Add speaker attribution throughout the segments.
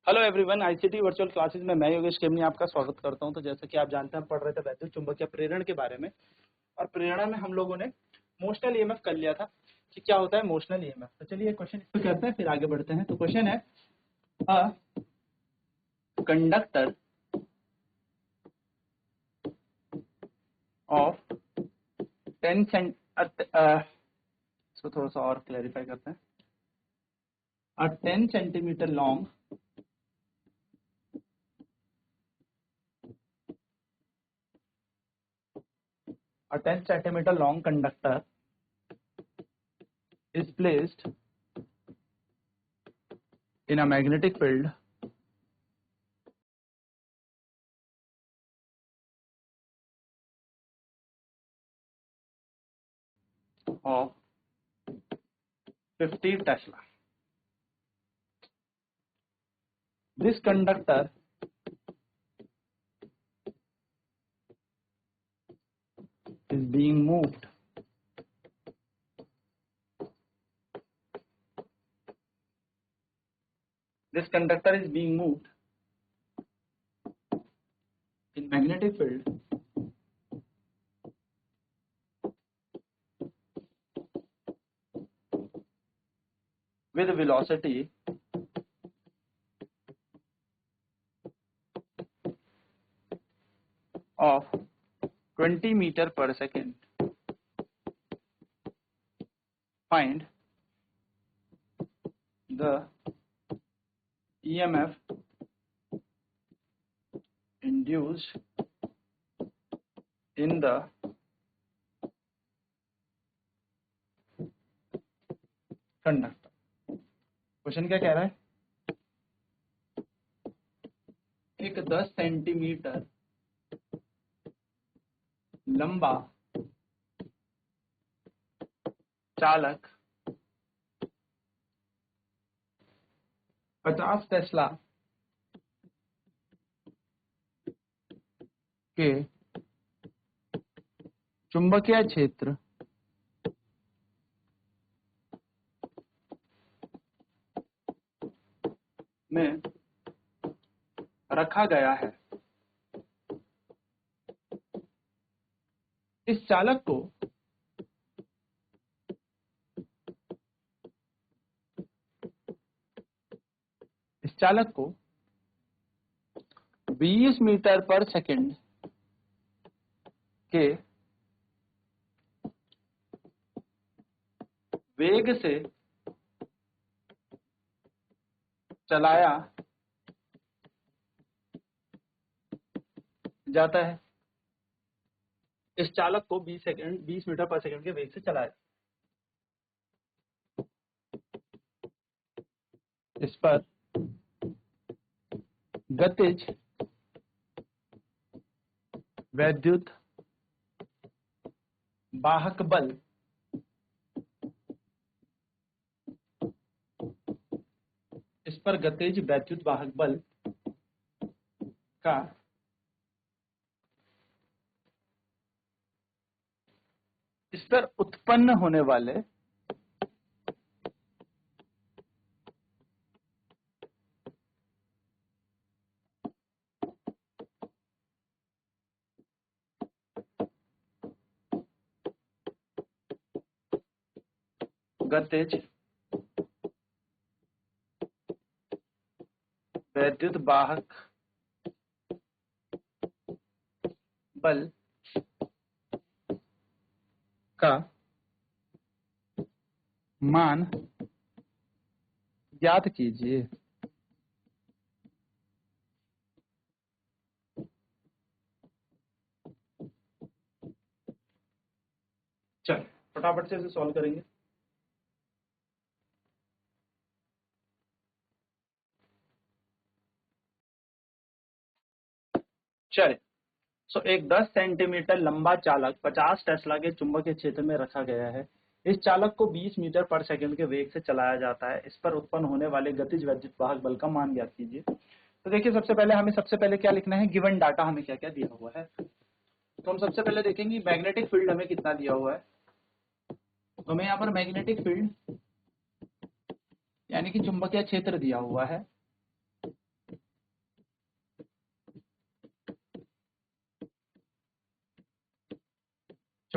Speaker 1: Hello everyone, ICT virtual classes में मैं योगेश केमनी आपका स्वागत करता हूं। तो जैसे कि आप जानते हैं, हम पढ़ रहे थे वैद्युत चुंबकीय प्रेरण के बारे में। और प्रेरणा में हम लोगों ने मोशनल ईएमएफ कर लिया था कि क्या होता है मोशनल ईएमएफ। तो चलिए क्वेश्चन इसको करते हैं, फिर आगे बढ़ते हैं। तो क्वेश्चन है, अ कंडक्टर ऑफ 10 सेंट इसको थोड़ा सा और क्लैरिफाई करते हैं। अ 10 centimetre long conductor is placed in a magnetic field of 50 Tesla. This conductor is being moved in magnetic field with velocity of 20 meter per second. Find the EMF induced in the conductor. Question क्या कह रहा है? एक 10 centimetre लंबा चालक 50 Tesla के चुंबकीय क्षेत्र में रखा गया है। इस चालक को 20 मीटर पर सेकंड के वेग से चलाया जाता है। इस चालक को 20 मीटर पर सेकंड के वेग से चलाया। इस पर गतिज वैद्युत वाहक बल का इस पर उत्पन्न होने वाले गतिज वैद्युत वाहक बल का मान ज्ञात कीजिए। चल फटाफट से इसे सॉल्व करेंगे। चलिए, सो एक 10 सेंटीमीटर लंबा चालक 50 टेस्ला के चुंबकीय क्षेत्र में रखा गया है। इस चालक को 20 मीटर पर सेकंड के वेग से चलाया जाता है। इस पर उत्पन्न होने वाले गतिज वैद्युत वाहक बल का मान ज्ञात कीजिए। तो देखिए, सबसे पहले क्या लिखना है, गिवन डाटा हमें क्या क्या दिया हुआ है। तो हम सबसे पहले देखेंगे मैग्नेटिक फील्ड हमें कितना दिया हुआ है। तो हमें यहाँ पर मैग्नेटिक फील्ड यानी कि चुंबकीय क्षेत्र दिया हुआ है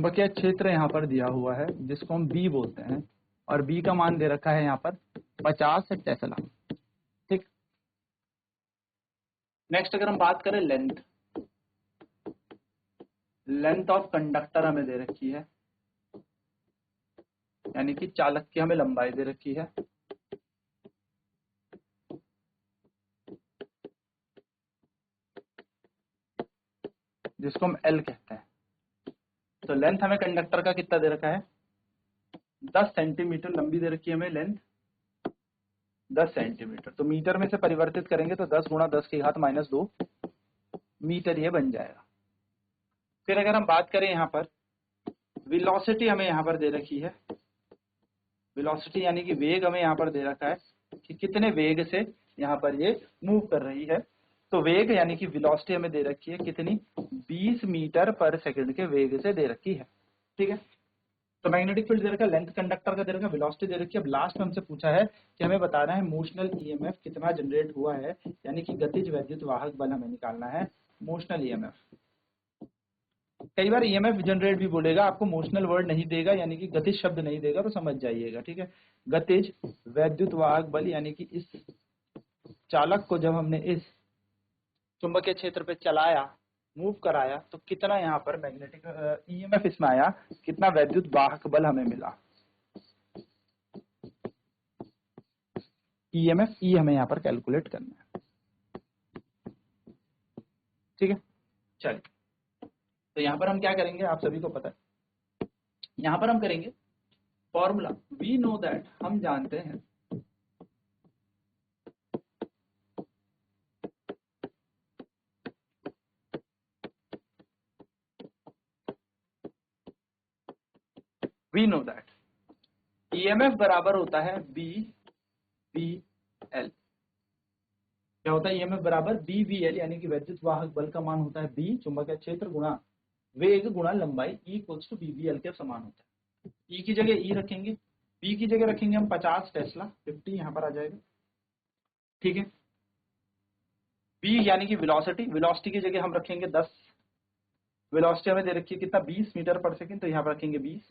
Speaker 1: चुंबकीय क्षेत्र यहाँ पर दिया हुआ है जिसको हम बी बोलते हैं, और बी का मान दे रखा है यहाँ पर 50 टेस्ला। ठीक। नेक्स्ट अगर हम बात करें लेंथ ऑफ कंडक्टर हमें दे रखी है, यानी कि चालक की हमें लंबाई दे रखी है। जिसको हम एल कहते हैं। तो लेंथ हमें कंडक्टर का कितना दे रखा है, 10 सेंटीमीटर लंबी दे रखी है हमें लेंथ, 10 सेंटीमीटर। तो मीटर में से परिवर्तित करेंगे तो 10 गुणा 10 की घात -2 मीटर ये बन जाएगा। फिर अगर हम बात करें यहाँ पर वेलोसिटी हमें यहाँ पर दे रखी है, वेलोसिटी यानी कि वेग हमें यहाँ पर दे रखा है कि कितने वेग से यहाँ पर ये मूव कर रही है। तो वेग यानी कि वेलोसिटी हमें दे रखी है कितनी, 20 मीटर पर सेकंड के वेग से दे रखी है। ठीक है। तो मैग्नेटिक फील्ड दे रखा है, लेंथ कंडक्टर का दे रखा है, वेलोसिटी दे रखी है। अब लास्ट में हमसे पूछा है कि हमें बताना है मोशनल ईएमएफ कितना जनरेट हुआ है, यानी कि गतिज वैद्युत वाहक बल हमें निकालना है, मोशनल ईएमएफ। कई बार ईएमएफ जनरेट भी बोलेगा, आपको मोशनल वर्ड नहीं देगा, यानी कि गतिज शब्द नहीं देगा, तो समझ जाइएगा। ठीक है। गतिज वैद्युत वाहक बल यानी कि इस चालक को जब हमने इस चुंबकीय क्षेत्र पे चलाया, मूव कराया, तो कितना यहाँ पर मैग्नेटिक ईएमएफ इसमें आया, कितना वैद्युत वाहक बल हमें मिला। ईएमएफ ई हमें यहाँ पर कैलकुलेट करना है। ठीक है। चलिए, तो यहाँ पर हम क्या करेंगे, आप सभी को पता है, यहाँ पर हम करेंगे फॉर्मूला। वी नो दैट, हम जानते हैं वी नो दैट ईएमएफ बराबर होता है बी वी एल। क्या होता है ईएमएफ बराबर बी वी एल, यानी कि वैद्युत वाहक बल का मान होता है बी, चुंबकीय क्षेत्र गुणा वेग गुणा लंबाई, E equals to B V L के समान होता है। ई की जगह ई रखेंगे, बी की जगह रखेंगे हम 50 टेस्ला, 50 यहाँ पर आ जाएगा। ठीक है। बी यानी कि वेलोसिटी, वेलोसिटी की जगह हम रखेंगे 10, वेलोसिटी हमें दे रखी है कितना, 20 मीटर पर सेकंड, तो यहाँ पर रखेंगे 20।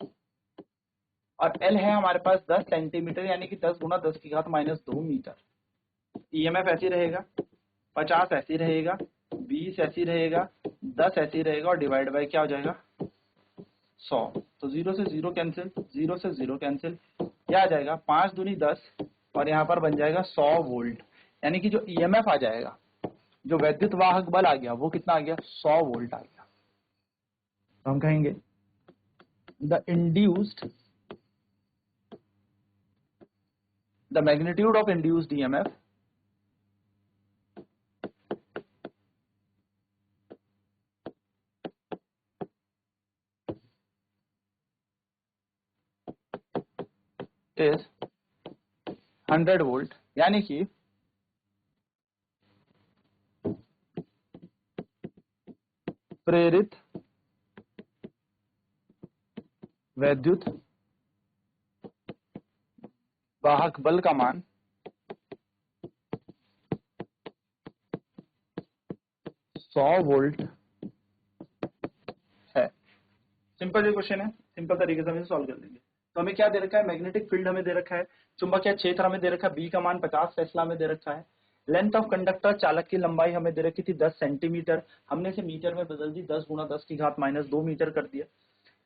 Speaker 1: और एल है हमारे पास 10 सेंटीमीटर, यानी कि 10 गुणा 10 की घात -2 मीटर। ईएमएफ ऐसी रहेगा, 50 ऐसी रहेगा, 20 ऐसी रहेगा, 10 ऐसी रहेगा, और डिवाइड बाय क्या हो जाएगा 100। तो 0 से 0 कैंसिल, 0 से 0 कैंसिल, क्या आ जाएगा 5 दूनी 10, और यहाँ पर बन जाएगा 100 वोल्ट। यानी कि जो ईएमएफ आ जाएगा, जो वैद्युत वाहक बल आ गया, वो कितना आ गया, 100 वोल्ट आ गया। तो हम कहेंगे the magnitude of induced EMF is 100 volt, यानी कि प्रेरित वैद्युत वाहक बल का मान 100 वोल्ट है। सिंपल ये क्वेश्चन है, सिंपल तरीके से हम इसे सॉल्व कर लेंगे। तो हमें क्या दे रखा है, मैग्नेटिक फील्ड हमें दे रखा है, चुंबकीय क्षेत्र हमें दे रखा है, बी का मान 50 टेस्ला में दे रखा है, लेंथ ऑफ कंडक्टर चालक की लंबाई हमें दे रखी थी 10 सेंटीमीटर, हमने इसे मीटर में बदल दी, 10 गुणा 10 की घात -2 मीटर कर दिया।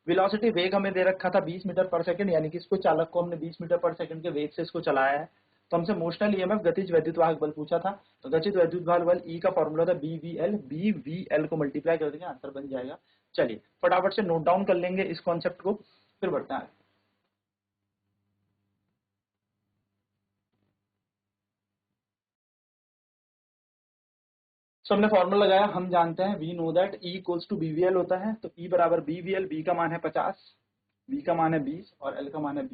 Speaker 1: वेलोसिटी वेग हमें दे रखा था 20 मीटर पर सेकंड, यानी कि इसको चालक को हमने 20 मीटर पर सेकंड के वेग से इसको चलाया है। तो हमसे मोशनल ईएमएफ गतिज वैद्युत वाहक बल पूछा था, तो गतिज वैद्युत वाहक बल ई का फॉर्मूला था बी वी एल को मल्टीप्लाई कर देंगे, आंसर बन जाएगा। चलिए फटाफट से नोट डाउन कर लेंगे इस कॉन्सेप्ट को, फिर बढ़ते हैं। सो हमने फॉर्मूला लगाया, हम जानते हैं we know that E equals to BVL होता है, तो ई बराबर बीवीएल, बी का मान है 50, बी का मान है 20 और एल का मान है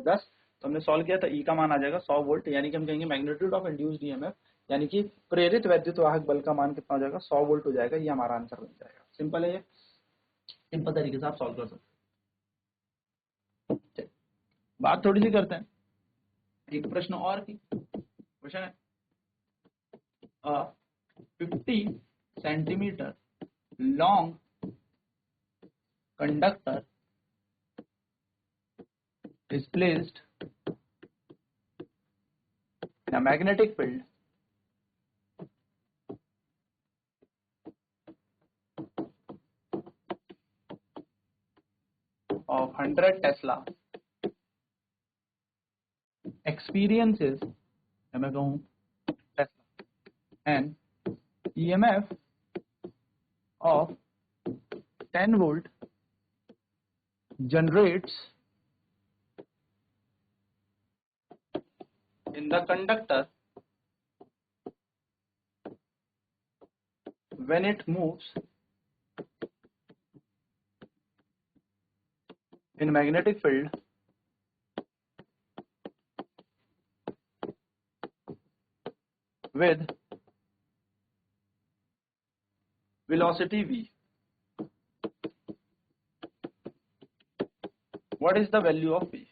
Speaker 1: 10। तो हमने सॉल्व किया, तो ई का मान आ जाएगा 100 वोल्ट, यानी कि हम कहेंगे मैग्नीट्यूड ऑफ इंड्यूस्ड ईएमएफ, यानी कि प्रेरित वैद्युत वाहक बल का मान कितना हो जाएगा, 100 वोल्ट हो जाएगा। ये हमारा आंसर बन जाएगा। सिंपल है ये, सिंपल तरीके से आप सॉल्व कर सकते हैं। बात थोड़ी सी करते हैं, एक प्रश्न और की क्वेश्चन है 50 centimetre long conductor is placed in a magnetic field of 100 Tesla experiences, मैं कहूँ Tesla, and EMF of 10 volt generates in the conductor when it moves in magnetic field with velocity v. What is the value of v?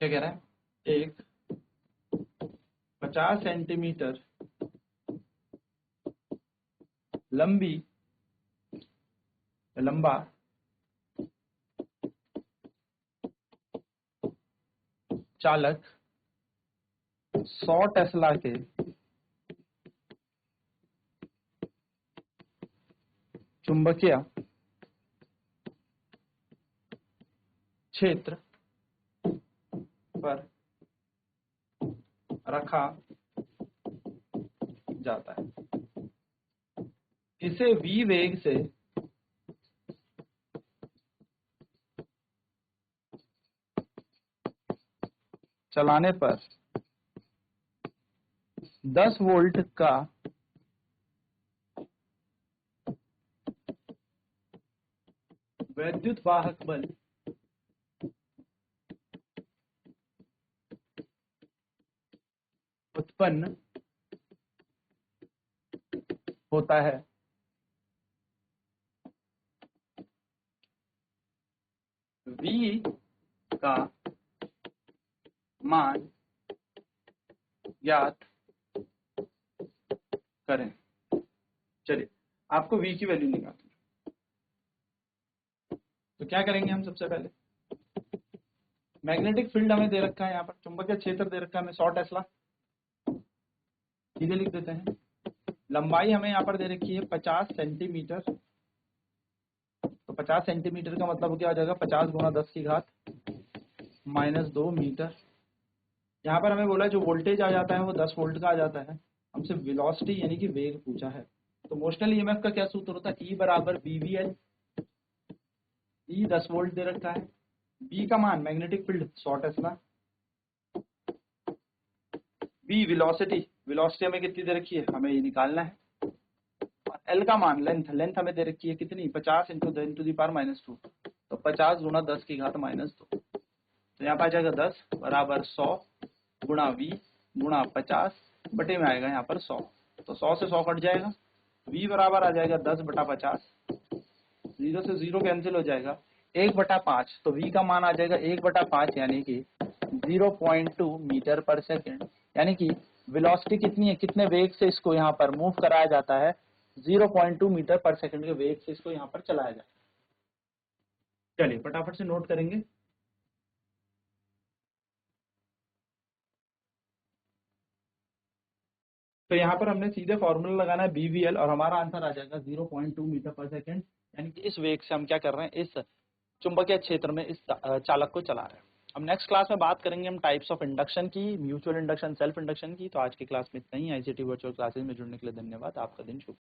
Speaker 1: क्या कह रहा है? एक 50 centimetre लंबा चालक 100 Tesla के चुंबकीय क्षेत्र पर रखा जाता है। इसे v वेग से चलाने पर 10 वोल्ट का वैद्युत वाहक बल उत्पन्न होता है। V का मान ज्ञात करें। चलिए आपको V की वैल्यू निकालनी है, तो क्या करेंगे हम? सबसे पहले मैग्नेटिक फील्ड हमें दे रखा है, यहाँ पर चुंबकीय क्षेत्र दे रखा है हमें 100 टेस्ला, सीधे लिख देते हैं। लंबाई हमें यहाँ पर दे रखी है 50 सेंटीमीटर, तो 50 सेंटीमीटर का मतलब क्या हो जाएगा? 50 गुणा 10 की घात -2 मीटर। यहाँ पर हमें बोला जो वोल्टेज आ जाता है वो 10 वोल्ट का आ जाता है। हमसे वेलोसिटी यानी कि वेग पूछा है, तो मोशनल ईएमएफ का क्या सूत्र होता है? E बराबर BVL। E 10 वोल्ट दे रखा है, B का मान magnetic field 100 Tesla, B velocity हमें कितनी दे रखी है? हमें ये निकालना है। और L का मान लेंथ हमें दे रखी है कितनी? 50 × 10⁻², तो 50 गुणा 10 की घात -2, तो यहाँ पर आ जाएगा 10 बराबर 100 गुणा V गुणा 50 बटे में आएगा यहाँ पर 100, तो 100 से 100 कट जाएगा। V बराबर आ जाएगा 10/50, 0 से 0 कैंसिल हो जाएगा, 1/5, तो V का मान आ जाएगा 1/5 यानी कि 0.2 मीटर पर सेकेंड। यानी कि वेलोसिटी कितनी है, कितने वेग से इसको यहाँ पर मूव कराया जाता है? 0.2 मीटर पर सेकेंड के वेग से इसको यहाँ पर चलाया जाता है। चलिए फटाफट से नोट करेंगे। तो यहाँ पर हमने सीधे फॉर्मूला लगाना है BVL और हमारा आंसर आ जाएगा 0.2 मीटर पर सेकेंड, यानी कि इस वेग से हम क्या कर रहे हैं? इस चुंबकीय क्षेत्र में इस चालक को चला रहे हैं। अब नेक्स्ट क्लास में बात करेंगे हम टाइप्स ऑफ इंडक्शन की, म्यूचुअल इंडक्शन, सेल्फ इंडक्शन की। तो आज की क्लास में इतना ही। ICT वर्चुअल क्लासेस में जुड़ने के लिए धन्यवाद। आपका दिन शुभ।